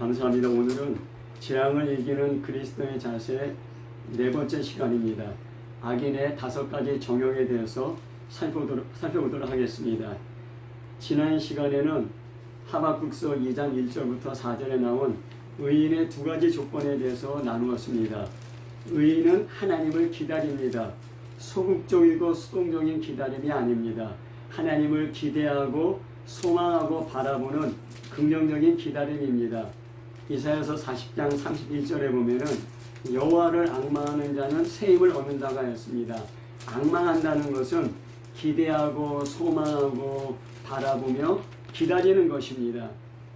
감사합니다. 오늘은 재앙을 이기는 그리스도의 자세 네 번째 시간입니다. 악인의 5가지 정욕에 대해서 살펴보도록 하겠습니다. 지난 시간에는 하박국서 2장 1절부터 4절에 나온 의인의 2가지 조건에 대해서 나누었습니다. 의인은 하나님을 기다립니다. 소극적이고 수동적인 기다림이 아닙니다. 하나님을 기대하고 소망하고 바라보는 긍정적인 기다림입니다. 이사야서 40장 31절에 보면은 여호와를 앙망하는 자는 새 힘을 얻는다고 하였습니다. 앙망한다는 것은 기대하고 소망하고 바라보며 기다리는 것입니다.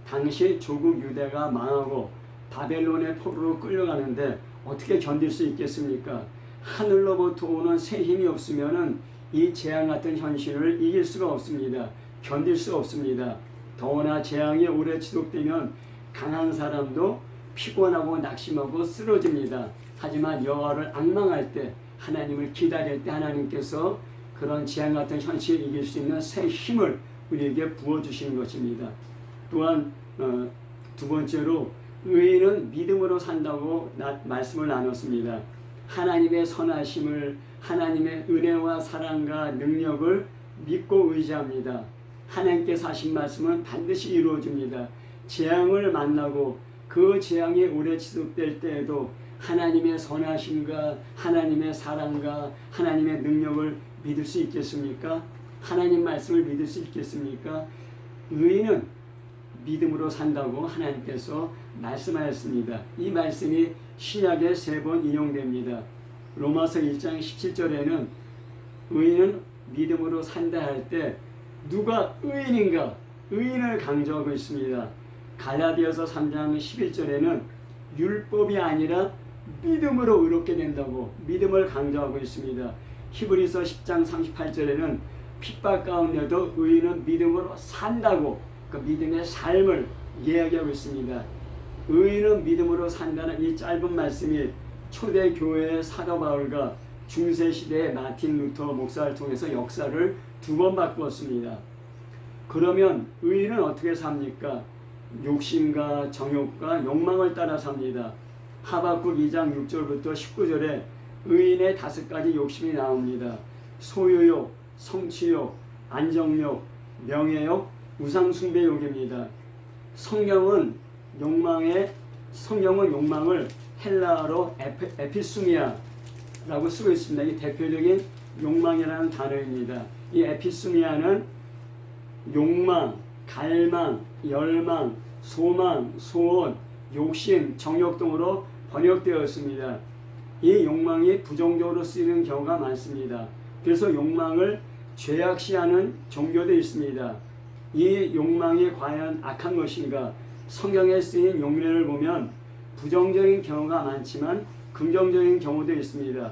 당시 조국 유대가 망하고 바벨론의 포로로 끌려가는데 어떻게 견딜 수 있겠습니까? 하늘로부터 오는 새 힘이 없으면은 이 재앙 같은 현실을 이길 수가 없습니다. 견딜 수 없습니다. 더구나 재앙이 오래 지속되면 강한 사람도 피곤하고 낙심하고 쓰러집니다. 하지만 여호와를 앙망할 때, 하나님을 기다릴 때 하나님께서 그런 재앙 같은 현실을 이길 수 있는 새 힘을 우리에게 부어주시는 것입니다. 또한 두 번째로 의인은 믿음으로 산다고 말씀을 나눴습니다. 하나님의 선하심을, 하나님의 은혜와 사랑과 능력을 믿고 의지합니다. 하나님께서 하신 말씀은 반드시 이루어집니다. 재앙을 만나고 그 재앙이 오래 지속될 때에도 하나님의 선하심과 하나님의 사랑과 하나님의 능력을 믿을 수 있겠습니까? 하나님 말씀을 믿을 수 있겠습니까? 의인은 믿음으로 산다고 하나님께서 말씀하였습니다. 이 말씀이 신약에 3번 인용됩니다. 로마서 1장 17절에는 의인은 믿음으로 산다 할 때 누가 의인인가? 의인을 강조하고 있습니다. 갈라디아서 3장 11절에는 율법이 아니라 믿음으로 의롭게 된다고 믿음을 강조하고 있습니다. 히브리서 10장 38절에는 핍박 가운데도 의인은 믿음으로 산다고 그 믿음의 삶을 이야기하고 있습니다. 의인은 믿음으로 산다는 이 짧은 말씀이 초대 교회의 사도 바울과 중세시대의 마틴 루터 목사를 통해서 역사를 2번 바꾸었습니다. 그러면 의인은 어떻게 삽니까? 욕심과 정욕과 욕망을 따라 삽니다. 하박국 2장 6절부터 19절에 의인의 5가지 욕심이 나옵니다. 소유욕, 성취욕, 안정욕, 명예욕, 우상숭배욕입니다. 성경은 욕망을 헬라어로 에피수미아라고 쓰고 있습니다. 이 대표적인 욕망이라는 단어입니다. 이 에피수미아는 욕망, 갈망, 열망, 소망, 소원, 욕심, 정욕 등으로 번역되었습니다. 이 욕망이 부정적으로 쓰이는 경우가 많습니다. 그래서 욕망을 죄악시하는 종교도 있습니다. 이 욕망이 과연 악한 것인가? 성경에 쓰인 용례를 보면 부정적인 경우가 많지만 긍정적인 경우도 있습니다.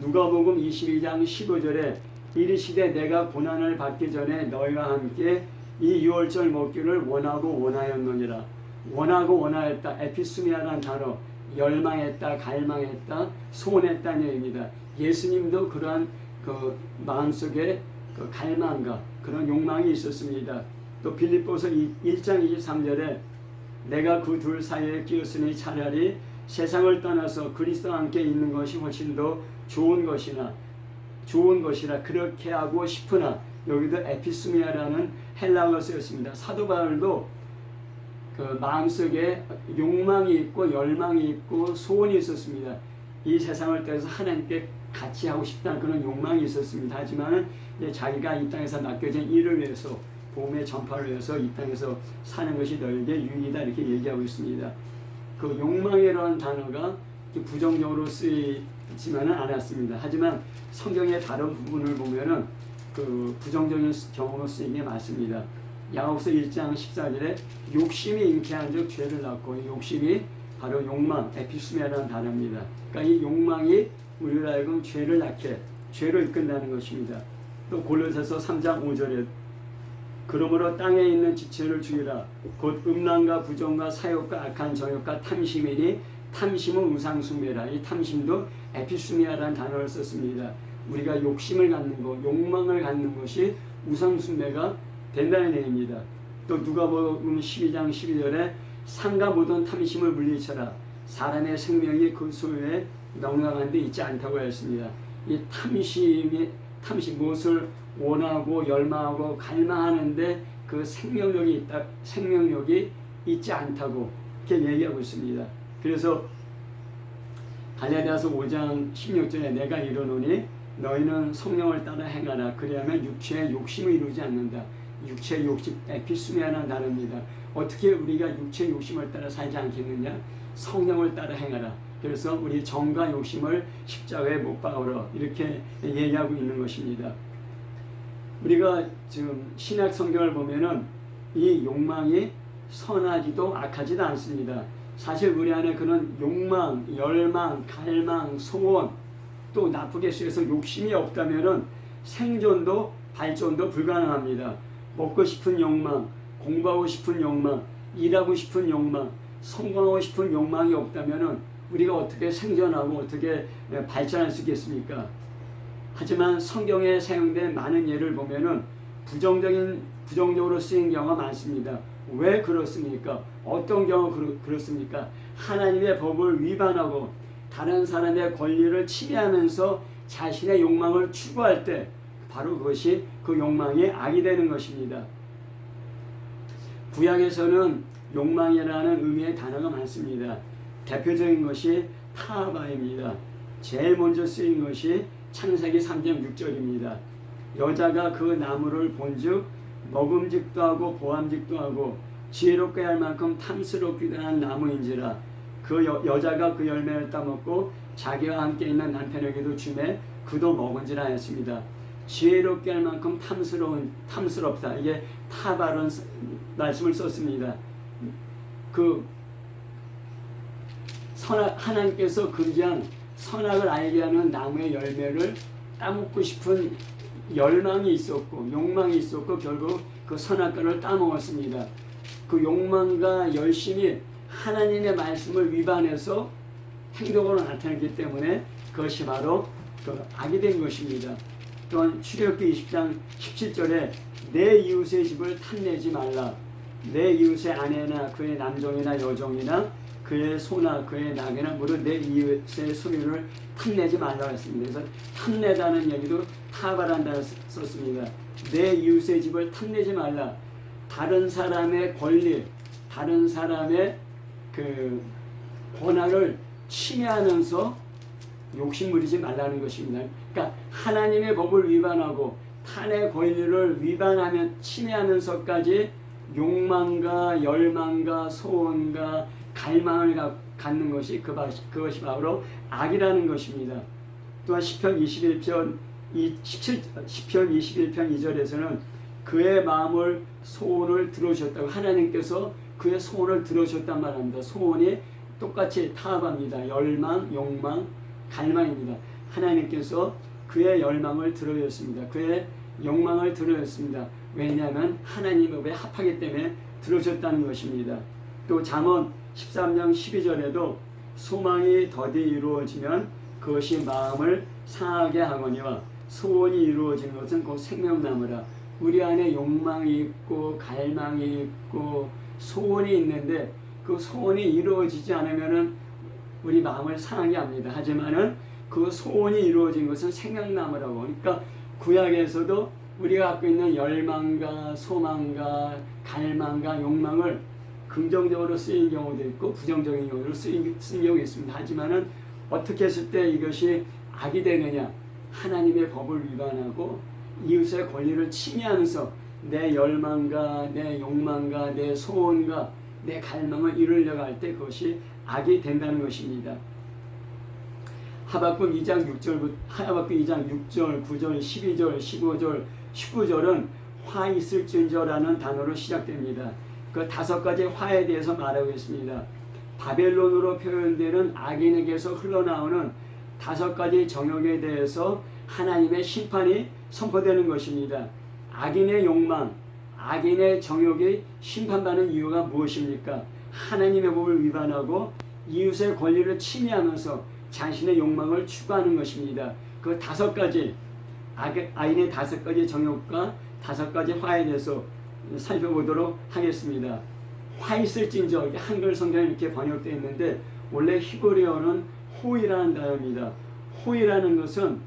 누가복음 22장 15절에 이르시되 내가 고난을 받기 전에 너희와 함께 이 유월절 먹기를 원하고 원하였느니라. 원하고 원하였다. 에피수미아라는 단어. 열망했다, 갈망했다, 소원했다는 얘기입니다. 예수님도 그러한 그 마음속에 그 갈망과 그런 욕망이 있었습니다. 또 빌립보서 1장 23절에 내가 그 둘 사이에 끼었으니 차라리 세상을 떠나서 그리스도와 함께 있는 것이 훨씬 더 좋은 것이라 그렇게 하고 싶으나, 여기도 에피수미아라는 헬라어가 쓰였습니다. 사도 바울도 그 마음속에 욕망이 있고 열망이 있고 소원이 있었습니다. 이 세상을 떠나서 하나님께 같이 하고 싶다는 그런 욕망이 있었습니다. 하지만 자기가 이 땅에서 맡겨진 일을 위해서, 복음의 전파를 위해서 이 땅에서 사는 것이 너에게 유익이다 이렇게 얘기하고 있습니다. 그 욕망이라는 단어가 부정적으로 쓰이지만은 않았습니다. 하지만 성경의 다른 부분을 보면은 그 부정적인 경우로 쓰인 게 맞습니다. 야고보서 1장 14절에 욕심이 잉태한 즉 죄를 낳고, 이 욕심이 바로 욕망, 에피수미아라는 단어입니다. 그러니까 이 욕망이 우리를 하여금 죄를 낳게, 죄로 이끈다는 것입니다. 또 골로새서 3장 5절에 그러므로 땅에 있는 지체를 죽이라. 곧 음란과 부정과 사욕과 악한 정욕과 탐심이니 탐심은 우상숭배라. 이 탐심도 에피수미아라는 단어를 썼습니다. 우리가 욕심을 갖는 것, 욕망을 갖는 것이 우상숭배가 된다는 얘기입니다. 또 누가복음 12장 12절에 삼가 모든 탐심을 물리쳐라. 사람의 생명이 그 소유에 넉넉한 데 있지 않다고 했습니다. 이 탐심 무엇을 원하고 열망하고 갈망하는데 그 생명력이 있지 않다고 이렇게 얘기하고 있습니다. 그래서 갈라디아서 5장 16절에 내가 이르노니 너희는 성령을 따라 행하라. 그리하면 육체의 욕심을 이루지 않는다. 육체의 욕심, 에피스미아라는 단어입니다. 어떻게 우리가 육체의 욕심을 따라 살지 않겠느냐? 성령을 따라 행하라. 그래서 우리 정과 욕심을 십자가에 못 박으라. 이렇게 얘기하고 있는 것입니다. 우리가 지금 신약 성경을 보면은 이 욕망이 선하지도 악하지도 않습니다. 사실 우리 안에 그런 욕망, 열망, 갈망, 소원, 또 나쁘게 쓰여서 욕심이 없다면은 생존도 발전도 불가능합니다. 먹고 싶은 욕망, 공부하고 싶은 욕망, 일하고 싶은 욕망, 성공하고 싶은 욕망이 없다면은 우리가 어떻게 생존하고 어떻게 발전할 수 있겠습니까? 하지만 성경에 사용된 많은 예를 보면은 부정적으로 쓰인 경우가 많습니다. 왜 그렇습니까? 어떤 경우 그렇습니까? 하나님의 법을 위반하고 다른 사람의 권리를 침해하면서 자신의 욕망을 추구할 때 바로 그것이 그 욕망이 악이 되는 것입니다. 구약에서는 욕망이라는 의미의 단어가 많습니다. 대표적인 것이 타바입니다. 제일 먼저 쓰인 것이 창세기 3장 6절입니다. 여자가 그 나무를 본즉 먹음직도 하고 보암직도 하고 지혜롭게 할 만큼 탐스럽기도 한 나무인지라. 그 여자가 그 열매를 따먹고 자기와 함께 있는 남편에게도 주매 그도 먹은지라 했습니다. 지혜롭게 할 만큼 탐스럽다. 이게 타바른 말씀을 썼습니다. 하나님께서 금지한 선악을 알게 하는 나무의 열매를 따먹고 싶은 열망이 있었고 욕망이 있었고 결국 그 선악과를 따먹었습니다. 그 욕망과 열심이 하나님의 말씀을 위반해서 행동으로 나타났기 때문에 그것이 바로 그 악이 된 것입니다. 또한 출애굽기 20장 17절에 내 이웃의 집을 탐내지 말라. 내 이웃의 아내나 그의 남종이나 여종이나 그의 소나 그의 낙이나 무릇 내 이웃의 소유를 탐내지 말라고 했습니다. 그래서 탐내다는 얘기도 타바란다고 썼습니다. 내 이웃의 집을 탐내지 말라. 다른 사람의 권리, 다른 사람의 그 권한을 침해하면서 욕심부리지 말라는 것입니다. 그러니까 하나님의 법을 위반하고 타의 권리를 위반하면 침해하면서까지 욕망과 열망과 소원과 갈망을 갖는 것이 그것이 바로 악이라는 것입니다. 또한 시편 21편 2절에서는 그의 마음을 소원을 들어주셨다고 하나님께서 그의 소원을 들어주셨단 말합니다. 소원이 똑같이 타합합니다. 열망, 욕망, 갈망입니다. 하나님께서 그의 열망을 들어주셨습니다. 그의 욕망을 들어주셨습니다. 왜냐하면 하나님의 법에 합하기 때문에 들어주셨다는 것입니다. 또 잠언 13장 12절에도 소망이 더디 이루어지면 그것이 마음을 상하게 하거니와 소원이 이루어지는 것은 곧 생명나무라. 우리 안에 욕망이 있고 갈망이 있고 소원이 있는데 그 소원이 이루어지지 않으면은 우리 마음을 상하게 합니다. 하지만은 그 소원이 이루어진 것은 생명나무라고. 그러니까 구약에서도 우리가 갖고 있는 열망과 소망과 갈망과 욕망을 긍정적으로 쓰인 경우도 있고 부정적인 경우로 쓰인 경우도 있습니다. 하지만은 어떻게 했을 때 이것이 악이 되느냐? 하나님의 법을 위반하고 이웃의 권리를 침해하면서 내 열망과 내 욕망과 내 소원과 내 갈망을 이루려고 할 때 그것이 악이 된다는 것입니다. 하박국 2장 6절, 9절, 12절, 15절, 19절은 화 있을진저라는 단어로 시작됩니다. 그 5가지 화에 대해서 말하고 있습니다. 바벨론으로 표현되는 악인에게서 흘러나오는 5가지 정욕에 대해서 하나님의 심판이 선포되는 것입니다. 악인의 욕망, 악인의 정욕이 심판받는 이유가 무엇입니까? 하나님의 법을 위반하고 이웃의 권리를 침해하면서 자신의 욕망을 추구하는 것입니다. 그 5가지 악인의 5가지 정욕과 5가지 화에 대해서 살펴보도록 하겠습니다. 화 있을진저, 이렇게 한글 성경에 이렇게 번역되어 있는데 원래 히브리어는 호이라는 단어입니다. 호이라는 것은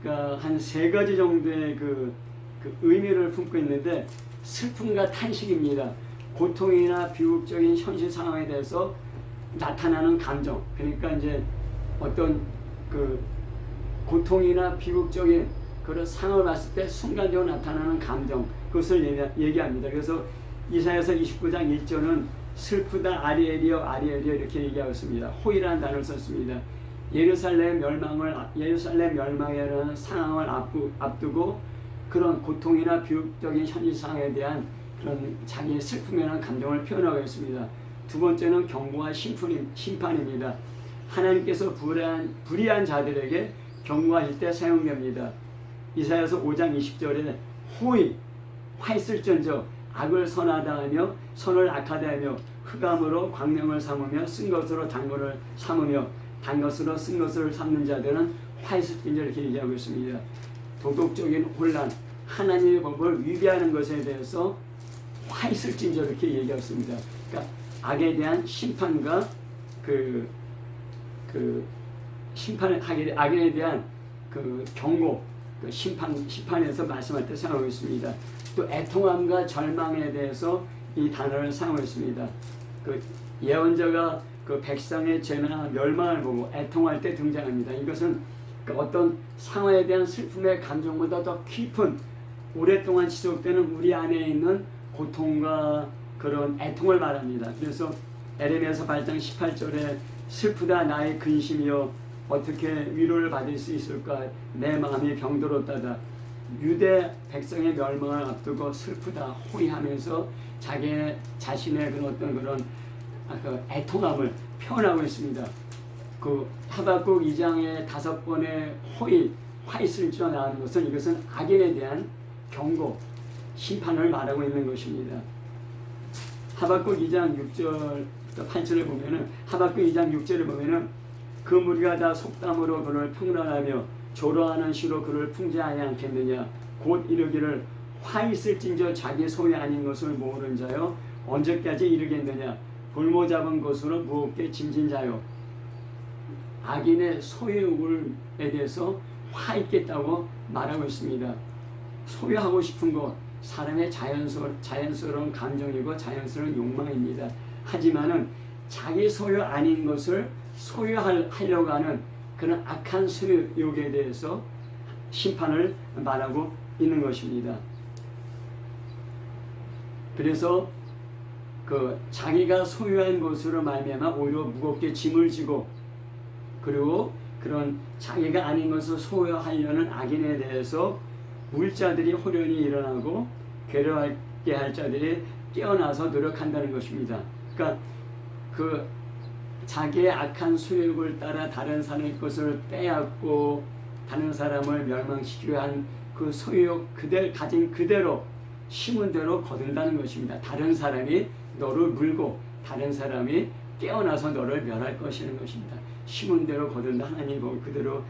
그러니까 한 세 가지 정도의 그 의미를 품고 있는데 슬픔과 탄식입니다. 고통이나 비극적인 현실 상황에 대해서 나타나는 감정. 그러니까 이제 어떤 그 고통이나 비극적인 그런 상황을 봤을 때 순간적으로 나타나는 감정, 그것을 얘기합니다. 그래서 이사야서 29장 1절은 슬프다 아리엘이여 아리엘이여 이렇게 얘기하고 있습니다. 호이라는 단어를 썼습니다. 예루살렘 멸망이라는 상황을 앞두고 그런 고통이나 비극적인 현실 상황에 대한 그런 자기의 슬픔이라는 감정을 표현하고 있습니다. 두 번째는 경고와 심판입니다. 하나님께서 불의한 자들에게 경고하실 때 사용됩니다. 이사야서 5장 20절에 호의 화 있을전저 악을 선하다 하며 선을 악하다 하며 흑암으로 광명을 삼으며 쓴 것으로 단 것을 삼으며 단 것으로 쓴 것을 삼는 자들은 화 있을전저 이렇게 얘기하고 있습니다. 도덕적인 혼란, 하나님의 법을 위배하는 것에 대해서 화 있을진저 이렇게 얘기하고 있습니다. 그러니까 악에 대한 심판과 악에 대한 그 경고, 그 심판에서 말씀할 때 사용하고 있습니다. 또 애통함과 절망에 대해서 이 단어를 사용했습니다. 그 예언자가 그 백성의 죄나 멸망을 보고 애통할 때 등장합니다. 이것은 그 어떤 상황에 대한 슬픔의 감정보다 더 깊은 오랫동안 지속되는 우리 안에 있는 고통과 그런 애통을 말합니다. 그래서 에레미야서 8장 18절에 슬프다 나의 근심이여 어떻게 위로를 받을 수 있을까 내 마음이 병들었다다. 유대 백성의 멸망을 앞두고 슬프다 호의하면서 자기 자신의 그런 애통함을 표현하고 있습니다. 그 하박국 2장의 5번의 화 있을지어 나오는 것은 이것은 악인에 대한 경고, 심판을 말하고 있는 것입니다. 하박국 2장 6절 8절에 보면은 하박국 2장 6절에 보면은 그 무리가 다 속담으로 그를 평론하며 조로하는 시로 그를 풍자하지 않겠느냐 곧 이르기를 화 있을진저 자기 소유 아닌 것을 모으는 자요 언제까지 이르겠느냐 볼모 잡은 것으로 무겁게 짐진 자요. 악인의 소유에 대해서 화 있겠다고 말하고 있습니다. 소유하고 싶은 것 사람의 자연스러운 감정이고 자연스러운 욕망입니다. 하지만은 자기 소유 아닌 것을 소유하려고 하는 그런 악한 소유욕에 대해서 심판을 말하고 있는 것입니다. 그래서 그 자기가 소유한 것으로 말미암아 오히려 무겁게 짐을 지고 그리고 그런 자기가 아닌 것을 소유하려는 악인에 대해서 물자들이 호련히 일어나고 괴로워하게 할 자들이 깨어나서 노력한다는 것입니다. 그러니까 그 자기의 악한 소유욕을 따라 다른 사람의 것을 빼앗고 다른 사람을 멸망시키려 한 그 소유욕 가진 그대로 심은 대로 거둔다는 것입니다. 다른 사람이 너를 물고 다른 사람이 깨어나서 너를 멸할 것이라는 것입니다. 심은 대로 거둔다. 하나님이 그대로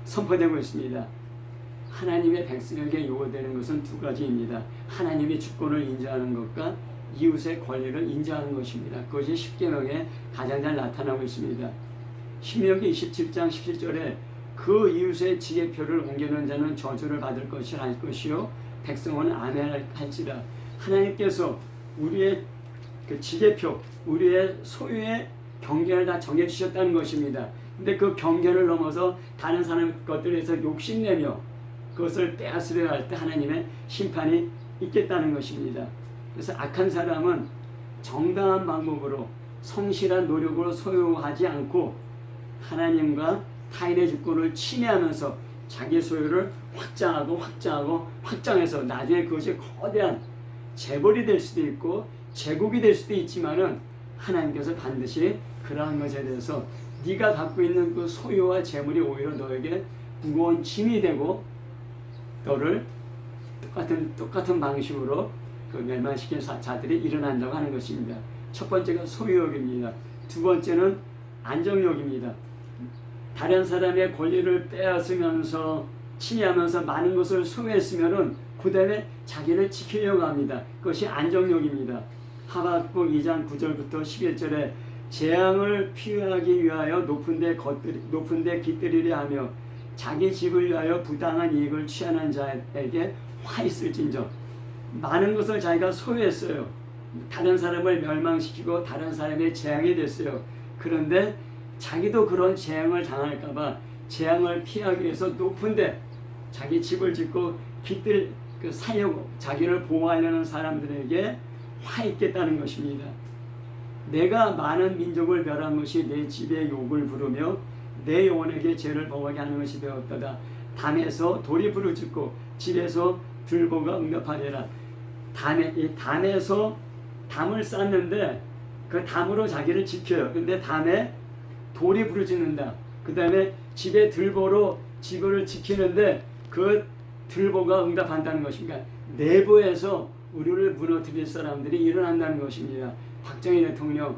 선포되고 있습니다. 하나님의 백성에게 요구되는 것은 두 가지입니다. 하나님의 주권을 인정하는 것과 이웃의 권리를 인정하는 것입니다. 그것이 십계명에 가장 잘 나타나고 있습니다. 신명기 27장 17절에 그 이웃의 지게표를 옮기는 자는 저주를 받을 것이라 할 것이요 백성은 아멘할지라. 하나님께서 우리의 그 지게표, 우리의 소유의 경계를 다 정해주셨다는 것입니다. 근데 그 경계를 넘어서 다른 사람 것들에서 욕심내며 그것을 빼앗으려 할 때 하나님의 심판이 있겠다는 것입니다. 그래서 악한 사람은 정당한 방법으로 성실한 노력으로 소유하지 않고 하나님과 타인의 주권을 침해하면서 자기 소유를 확장해서 나중에 그것이 거대한 재벌이 될 수도 있고 제국이 될 수도 있지만은 하나님께서 반드시 그러한 것에 대해서 네가 갖고 있는 그 소유와 재물이 오히려 너에게 무거운 짐이 되고 너를 똑같은 방식으로 그 멸망시킨 자들이 일어난다고 하는 것입니다. 첫 번째가 소유욕입니다. 두 번째는 안정욕입니다. 다른 사람의 권리를 빼앗으면서 침해하면서 많은 것을 소유했으면은 그 다음에 자기를 지키려고 합니다. 그것이 안정욕입니다. 하박국 2장 9절부터 11절에 재앙을 피하기 위하여 높은 데 깃들이려 하며 자기 집을 위하여 부당한 이익을 취하는 자에게 화 있을진저. 많은 것을 자기가 소유했어요. 다른 사람을 멸망시키고 다른 사람의 재앙이 됐어요. 그런데 자기도 그런 재앙을 당할까봐 재앙을 피하기 위해서 높은데 자기 집을 짓고 살려고 자기를 보호하려는 사람들에게 화 있겠다는 것입니다. 내가 많은 민족을 멸한 것이 내 집에 욕을 부르며 내 영혼에게 죄를 범하게 하는 것이 되었도다. 담에서 돌이 부르짖고 집에서 들보가 응답하리라. 담에서 담을 쌓는데 그 담으로 자기를 지켜요. 근데 담에 돌이 부르짖는다. 그 다음에 집에 들보로 집을 지키는데 그 들보가 응답한다는 것입니다. 내부에서 우리를 무너뜨릴 사람들이 일어난다는 것입니다. 박정희 대통령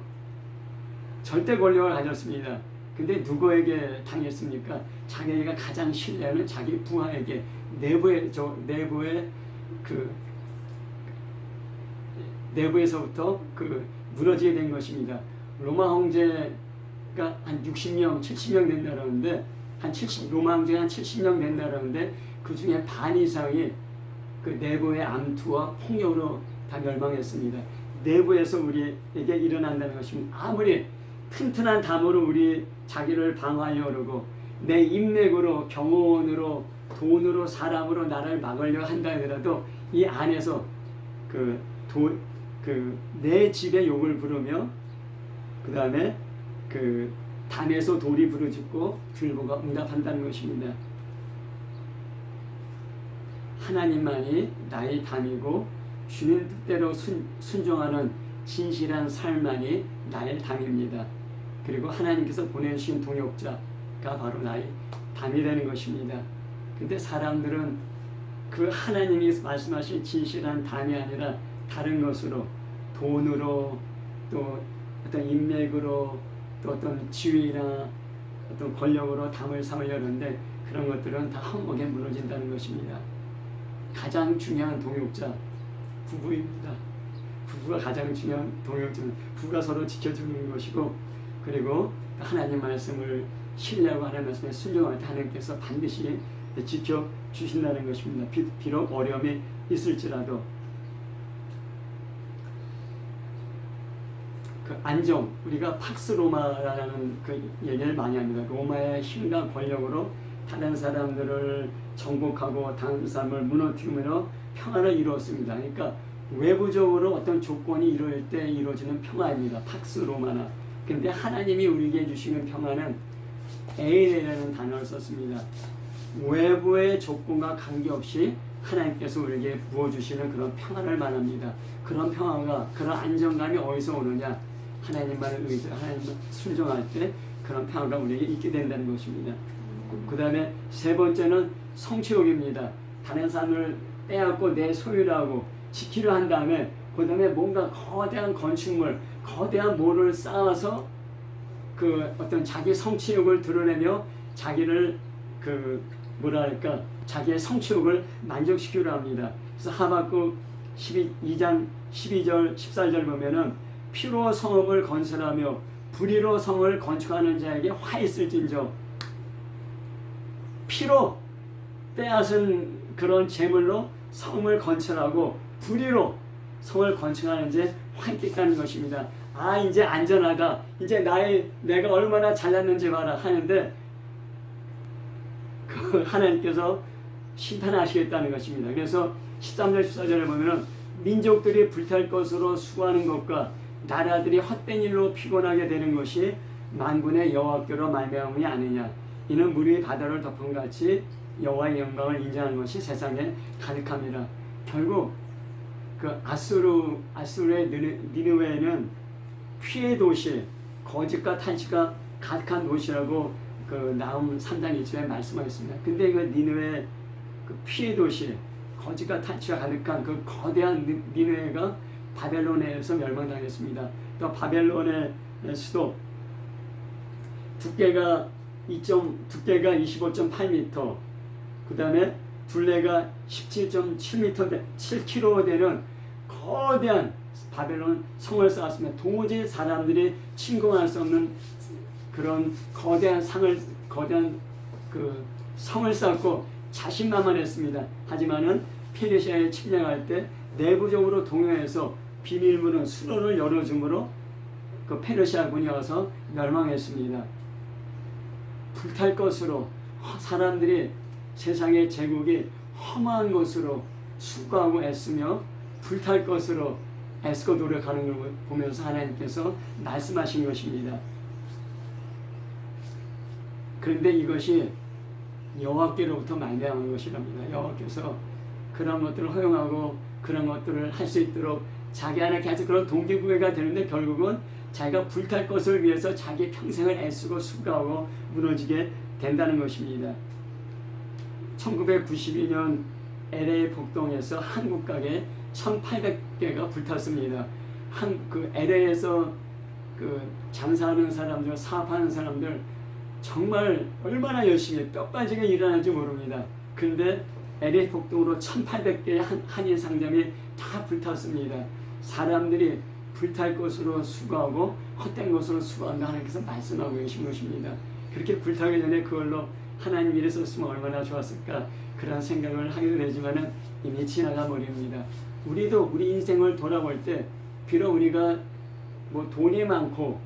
절대 권력을 가졌습니다. 근데 누구에게 당했습니까? 자기가 가장 신뢰하는 자기 부하에게 내부에서부터 무너지게 된 것입니다. 로마 황제가 한 60명, 70명 된다 그러는데 로마 황제가 한 70명 된다 그러는데 그 중에 반 이상이 그 내부의 암투와 폭력으로 다 멸망했습니다. 내부에서 우리에게 일어난다는 것입니다. 아무리 튼튼한 담으로 우리 자기를 방어하려고 그러고 내 인맥으로 경호원으로 돈으로 사람으로 나를 막으려 한다 하더라도 이 안에서 내 집에 욕을 부르며 그 다음에 담에서 돌이 부르짖고 들보가 응답한다는 것입니다. 하나님만이 나의 담이고 주님 뜻대로 순종하는 진실한 삶만이 나의 담입니다. 그리고 하나님께서 보내주신 동역자가 바로 나의 담이 되는 것입니다. 근데 사람들은 그 하나님이 말씀하신 진실한 담이 아니라 다른 것으로 돈으로 또 어떤 인맥으로 또 어떤 지위나 어떤 권력으로 담을 삼으려 하는데 그런 것들은 다 한몫에 무너진다는 것입니다. 가장 중요한 동역자 부부입니다. 부부가 가장 중요한 동역자는 부부가 서로 지켜주는 것이고 그리고 하나님 말씀을 신뢰하고 하나님 말씀에 순종할 때 하나님께서 반드시 지켜주신다는 것입니다. 비록 어려움이 있을지라도 안정, 우리가 팍스 로마라는 얘기를 많이 합니다. 로마의 힘과 권력으로 다른 사람들을 정복하고 다른 사람을 무너뜨리며 평화를 이루었습니다. 그러니까 외부적으로 어떤 조건이 이루어질 때 이루어지는 평화입니다. 팍스 로마나. 그런데 하나님이 우리에게 주시는 평화는 에이레라는 단어를 썼습니다. 외부의 조건과 관계없이 하나님께서 우리에게 부어주시는 그런 평화를 말합니다. 그런 평화가, 그런 안정감이 어디서 오느냐? 하나님만을 하나님만 순종할 때 그런 평화가 우리에게 있게 된다는 것입니다. 그 다음에 세 번째는 성취욕입니다. 다른 사람을 빼앗고 내 소유라고 지키려 한 다음에 그 다음에 뭔가 거대한 건축물, 거대한 몰을 쌓아서 어떤 자기 성취욕을 드러내며 자기를 자기의 성취욕을 만족시키려 합니다. 그래서 하박국 2장 12절 14절 보면은 피로 성읍을 건설하며 불의로 성을 건축하는 자에게 화 있을진저. 피로 빼앗은 그런 재물로 성을 건축하고 불의로 성을 건축하는 자 화 있겠다는 것입니다. 이제 안전하다. 이제 내가 얼마나 잘났는지 봐라 하는데 하나님께서 심판하시겠다는 것입니다. 그래서 13절 14절에 보면은 민족들이 불탈 것으로 수고하는 것과 나라들이 헛된 일로 피곤하게 되는 것이 만군의 여호와께로 말미암음이 아니냐. 이는 물이 바다를 덮은 같이 여호와의 영광을 인정하는 것이 세상에 가득합니다. 결국 아수르의 니느웨는 피해 도시, 거짓과 탄식과 가득한 도시라고 나움 3장 1절에 말씀하셨습니다. 근데 니느웨 피해 도시, 거짓과 탄식과 가득한 거대한 니느웨가 바벨론에서 멸망당했습니다. 또 바벨론의 수도 두께가 25.8m, 그 다음에 둘레가 17.7km 되는 거대한 바벨론 성을 쌓았으면 도무지 사람들이 침공할 수 없는 그런 거대한 그 성을 쌓고 자신만만했습니다. 하지만은 페르시아에 침략할 때 내부적으로 동요해서 비밀문은 수로를 열어주므로 그 페르시아군이 와서 멸망했습니다. 불탈 것으로 사람들이 세상의 제국이 험한 것으로 수고하고 애쓰며 불탈 것으로 애쓰고 노력하는 걸 보면서 하나님께서 말씀하신 것입니다. 그런데 이것이 여호와께로부터 말미암은 것이랍니다. 여호와께서 그런 것들을 허용하고 그런 것들을 할 수 있도록 자기 안에 계속 그런 동기부여가 되는데 결국은 자기가 불탈 것을 위해서 자기 평생을 애쓰고 수고하고 무너지게 된다는 것입니다. 1992년 LA 폭동에서 한국 가게 1,800개가 불탔습니다. 그 LA에서 그 장사하는 사람들, 사업하는 사람들 정말 얼마나 열심히 뼈 빠지게 일어날지 모릅니다. 그런데 LA 폭동으로 1,800개의 한인 상점이 다 불탔습니다. 사람들이 불탈 것으로 수고하고 헛된 것으로 수고한다 하나님께서 말씀하고 계신 것입니다. 그렇게 불타기 전에 그걸로 하나님 일을 썼으면 얼마나 좋았을까 그런 생각을 하게 되지만은 이미 지나가 버립니다. 우리도 우리 인생을 돌아볼 때 비록 우리가 뭐 돈이 많고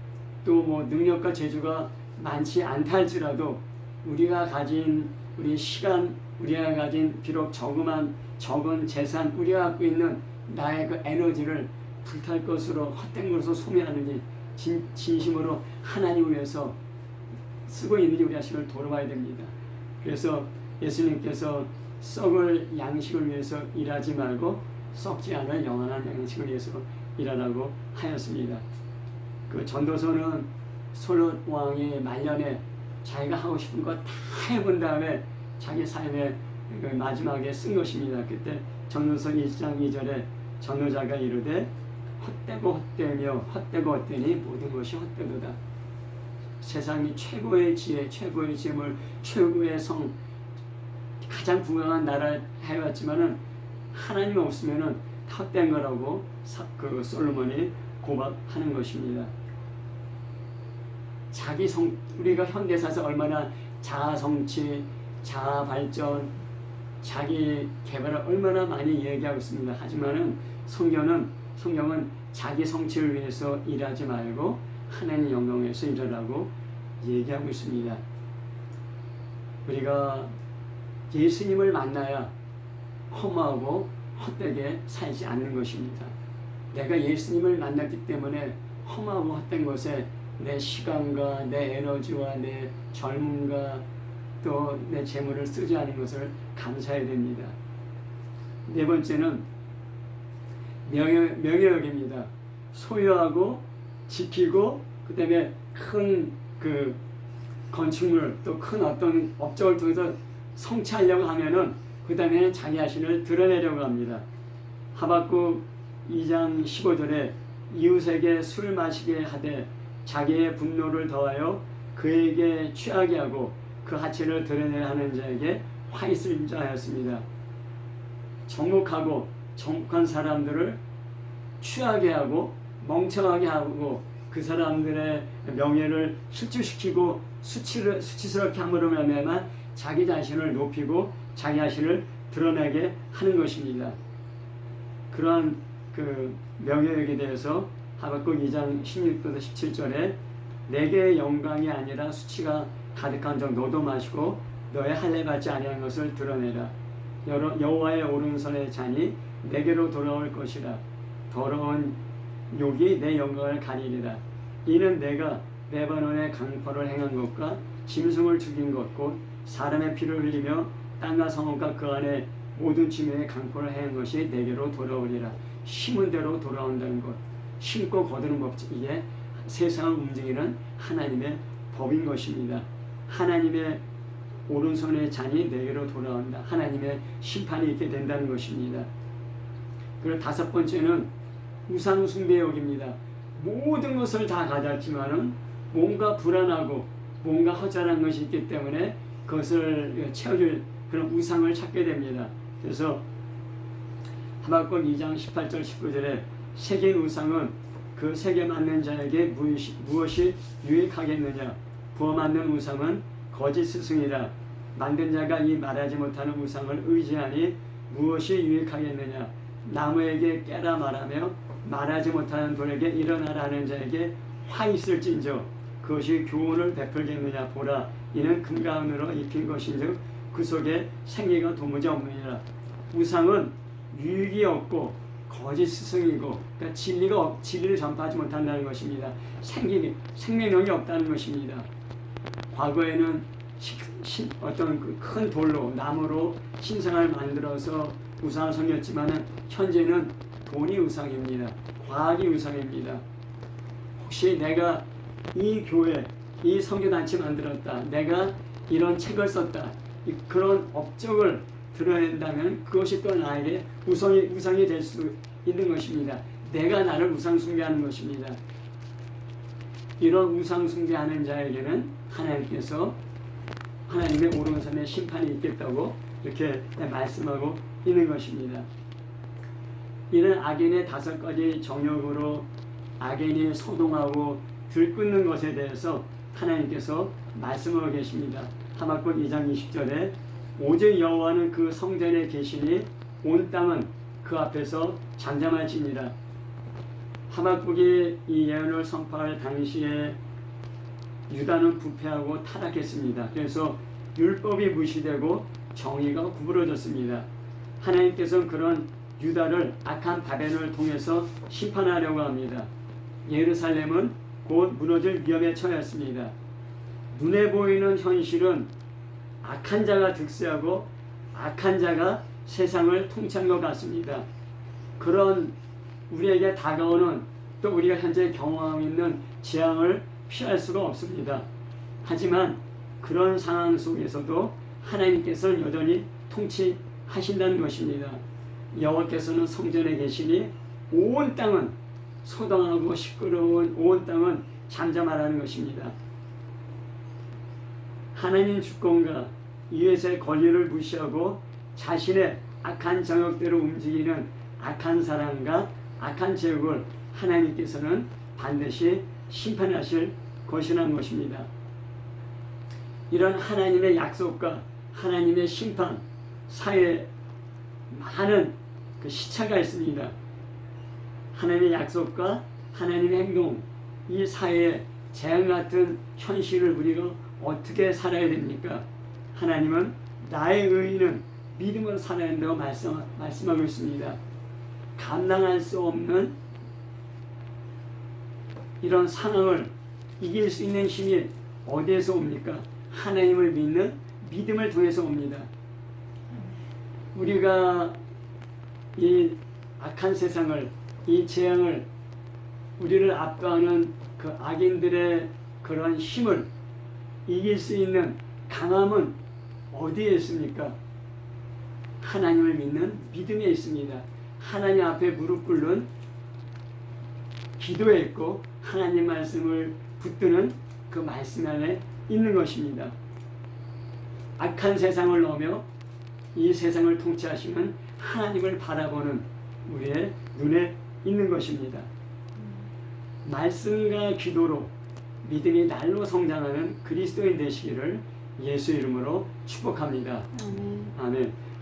또 뭐 능력과 재주가 많지 않다 할지라도 우리가 가진 우리 시간, 우리가 가진 비록 적은 재산, 우리가 갖고 있는 나의 그 에너지를 불탈 것으로 헛된 것으로 소비하는지 진심으로 하나님을 위해서 쓰고 있는지 우리 자신을 돌아봐야 됩니다. 그래서 예수님께서 썩을 양식을 위해서 일하지 말고 썩지 않을 영원한 양식을 위해서 일하라고 하였습니다. 그 전도서는 솔로 왕이 말년에 자기가 하고 싶은 거 다 해본 다음에 자기 삶의 마지막에 쓴 것입니다. 그때 전도서 1장 2절에 전도자가 이르되 헛되고 헛되며 헛되고 헛되니 모든 것이 헛되도다. 세상이 최고의 지혜, 최고의 재물, 최고의 성, 가장 부강한 나라를 해왔지만은 하나님 없으면은 헛된 거라고 그 솔로몬이 고백하는 것입니다. 우리가 현대사에서 얼마나 자아 성취, 자아 발전, 자기 개발을 얼마나 많이 얘기하고 있습니다. 하지만은 성경은 자기 성취를 위해서 일하지 말고 하나님 영광을 위해서 일하라고 얘기하고 있습니다. 우리가 예수님을 만나야 허무하고 헛되게 살지 않는 것입니다. 내가 예수님을 만났기 때문에 험하고 헛된 것에 내 시간과 내 에너지와 내 젊음과 또 내 재물을 쓰지 않은 것을 감사해야 됩니다. 네 번째는 명예욕입니다. 소유하고 지키고 그 다음에 큰 그 건축물 또 큰 어떤 업적을 통해서 성취하려고 하면은 그 다음에는 자기 자신을 드러내려고 합니다. 하박국 2장 15절에 이웃에게 술 마시게 하되 자기의 분노를 더하여 그에게 취하게 하고 그 하체를 드러내야 하는 자에게 화 있을 자 하였습니다. 정복한 사람들을 취하게 하고 멍청하게 하고 그 사람들의 명예를 실추시키고 수치스럽게 함으로 말미암아 자기 자신을 높이고 자기 자신을 드러내게 하는 것입니다. 그러한 그 명예욕에 대해서 하박국 2장 16절에서 17절에 내게 영광이 아니라 수치가 가득한 적 너도 마시고 너의 할례 받지 아니한 것을 드러내라. 여호와의 오른손의 잔이 내게로 돌아올 것이라. 더러운 욕이 내 영광을 가리리라. 이는 내가 레바논의 강포를 행한 것과 짐승을 죽인 것 곧 사람의 피를 흘리며 땅과 성읍과 그 안에 모든 지면의 강포를 행한 것이 내게로 돌아오리라. 심은 대로 돌아온다는 것, 심고 거두는 법, 이게 세상을 움직이는 하나님의 법인 것입니다. 하나님의 오른손의 잔이 내게로 돌아온다. 하나님의 심판이 있게 된다는 것입니다. 그리고 다섯 번째는 우상 숭배욕입니다. 모든 것을 다 가졌지만은 뭔가 불안하고 뭔가 허전한 것이 있기 때문에 그것을 채워줄 그런 우상을 찾게 됩니다. 그래서 하박국 2장 18절 19절에 새긴 우상은 그 새겨 맞는 자에게 무엇이 유익하겠느냐. 부어 만든 우상은 거짓 스승이라. 만든 자가 이 말하지 못하는 우상을 의지하니 무엇이 유익하겠느냐. 나무에게 깨라 말하며 말하지 못하는 돌에게 일어나라는 자에게 화 있을진저 그것이 교훈을 베풀겠느냐. 보라, 이는 금가운으로 입힌 것인즉 그 속에 생기가 도무지 없느니라. 우상은 유익이 없고 거짓 스승이고, 그러니까 진리를 전파하지 못한다는 것입니다. 생명력이 없다는 것입니다. 과거에는 어떤 큰 돌로, 나무로 신상을 만들어서 우상을 섬겼지만 현재는 돈이 우상입니다. 과학이 우상입니다. 혹시 내가 이 교회, 이 선교단체 만들었다, 내가 이런 책을 썼다, 그런 업적을 드러낸다면 그것이 또 나에게 우상이 될 수 있는 것입니다. 내가 나를 우상 숭배하는 것입니다. 이런 우상 숭배하는 자에게는 하나님께서 하나님의 오른손에 심판이 있겠다고 이렇게 말씀하고 있는 것입니다. 이런 악인의 5가지 정욕으로 악인이 소동하고 들끓는 것에 대해서 하나님께서 말씀하고 계십니다. 하박국 2장 20절에 오직 여호와는 그 성전에 계시니 온 땅은 그 앞에서 잠잠할지니라. 하박국이 이 예언을 선포할 당시에 유다는 부패하고 타락했습니다. 그래서 율법이 무시되고 정의가 구부러졌습니다. 하나님께서는 그런 유다를 악한 바벨론을 통해서 심판하려고 합니다. 예루살렘은 곧 무너질 위험에 처했습니다. 눈에 보이는 현실은 악한 자가 득세하고 악한 자가 세상을 통치한 것 같습니다. 그런 우리에게 다가오는, 또 우리가 현재 경험하고 있는 재앙을 피할 수가 없습니다. 하지만 그런 상황 속에서도 하나님께서는 여전히 통치하신다는 것입니다. 여호와께서는 성전에 계시니 온 땅은 소동하고 시끄러운 온 땅은 잠잠하라는 것입니다. 하나님 주권과 이웃의 권리를 무시하고 자신의 악한 정욕대로 움직이는 악한 사람과 악한 제국을 하나님께서는 반드시 심판하실 것이라는 것입니다. 이런 하나님의 약속과 하나님의 심판 사이에 많은 그 시차가 있습니다. 하나님의 약속과 하나님의 행동, 이 사이에 재앙 같은 현실을 우리가 어떻게 살아야 됩니까? 하나님은 나의 의인은 믿음으로 살아야 한다고 말씀하고 있습니다. 감당할 수 없는 이런 상황을 이길 수 있는 힘이 어디에서 옵니까? 하나님을 믿는 믿음을 통해서 옵니다. 우리가 이 악한 세상을, 이 재앙을, 우리를 압도하는 그 악인들의 그런 힘을 이길 수 있는 강함은 어디에 있습니까? 하나님을 믿는 믿음에 있습니다. 하나님 앞에 무릎 꿇는 기도에 있고 하나님 말씀을 붙드는 그 말씀 안에 있는 것입니다. 악한 세상을 넘어 이 세상을 통치하시는 하나님을 바라보는 우리의 눈에 있는 것입니다. 말씀과 기도로 믿음이 날로 성장하는 그리스도인 되시기를 예수 이름으로 축복합니다. 아멘. 아멘.